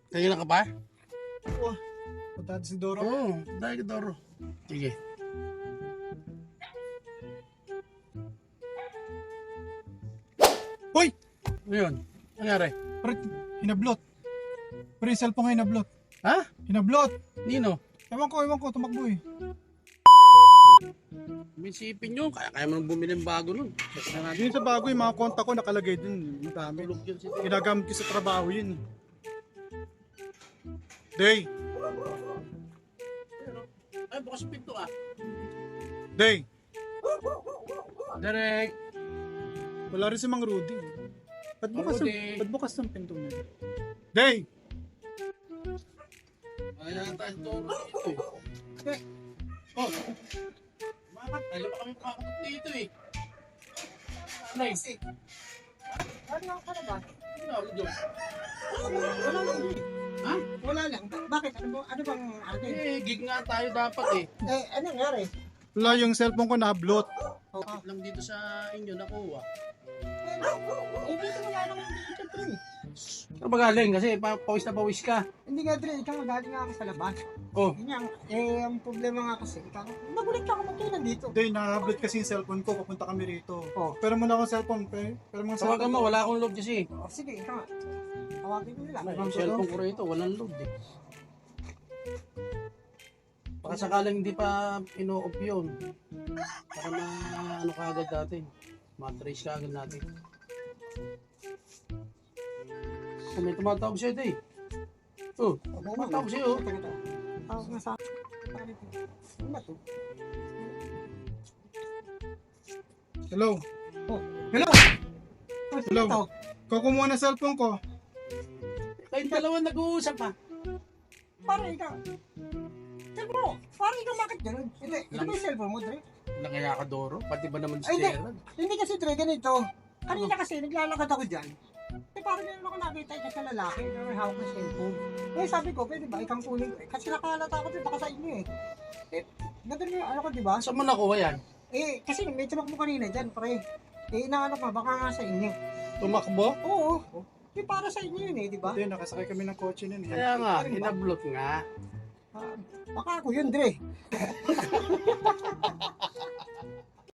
Tingin na ka ba? Oo. Punta natin si Doro. Oo, dahil ka Doro. Sige. Hoy! Ngayon, nangyari? Pre, hinablot. Pre, cellphone ko hinablot. Ha? Hinablot. Nino? Ewan ko, tumakbo eh. Bisipin nyo, kaya mo nang bumili ng bago nun. Check na natin. Yun sa bago yung mga konta ko nakalagay dun. Ang dami. Tulog yun si Ginagamit ko sa trabaho yun. Day! Ay, bukas yung pinto ah. Day! Derek! Wala rin si Mang Rudy. Rudy. Ba't bukas ng pinto niya? Day! Ay, na tayo Doro dito eh. Oh, bakit? Ay, pa kami makakapot dito eh. Nice. Ano ka na ba? Ano ako dyan? Wala lang eh. Ha? Wala lang. Bakit? Ano bang atin? Eh, gig nga tayo dapat eh. Eh, ano nangyari? Wala yung cellphone ko nablot. Bakit lang dito sa inyo nakuha? Eh, dito wala naman dito, Dre. Saan ba galing? Kasi pawis na pawis ka. Hindi nga, Dre. Ikaw, galing nga ako sa labas. Oh, Yun nga, ang problema nga kasi, ikaw, nagulit ka ako magkailan dito. Day, nablot kasi yung cellphone ko. Papunta kami rito. Oh. Pero muna akong cellphone. Pero mga tawagan mo, wala akong load kasi. Oh, sige, ikaw. Tawagin mo nila. Yung cellphone ko rito, walang load eh. Baka sakalang hindi pa ino-off yun. Baka na ano ka agad natin. Matrace ka agad natin. Kung may tumatawag sa'yo ito eh. Oh, tumatawag sa'yo. Tawag na sa ano ba to? Hello? Oh, Hello? oh, Hello? ito. Kukumuha na cellphone ko. Kayong dalawa nag-uusap pa. Parang ikaw. Cellphone mo. Parang ikaw bakit ganun? Hindi, ito ba yung cellphone mo, Dre? Nakaya ka Doro, pati ba naman si Ay, hindi. Gerald? Hindi kasi, Dre, ganito. Kanina kasi, naglalakad ako dyan. Eh, parang meron ako nakita isa lalaki na may hawak na cellphone. Eh, sabi ko, pwede ba? Ikang kunin ko. Eh, kasi nakalata ko din, baka sa inyo eh. Eh, ganun yung ano ko, di ba? Saan mo nakuha yan? Eh, kasi may tumakbo kanina dyan, pre. Eh, inaano ka, baka nga sa inyo. Tumakbo? Oo. Eh, para sa inyo yun eh, di ba? Day, nakasakay kami ng kotse nun. Kaya nga, inablot nga. Ah, baka ako yun, Dre.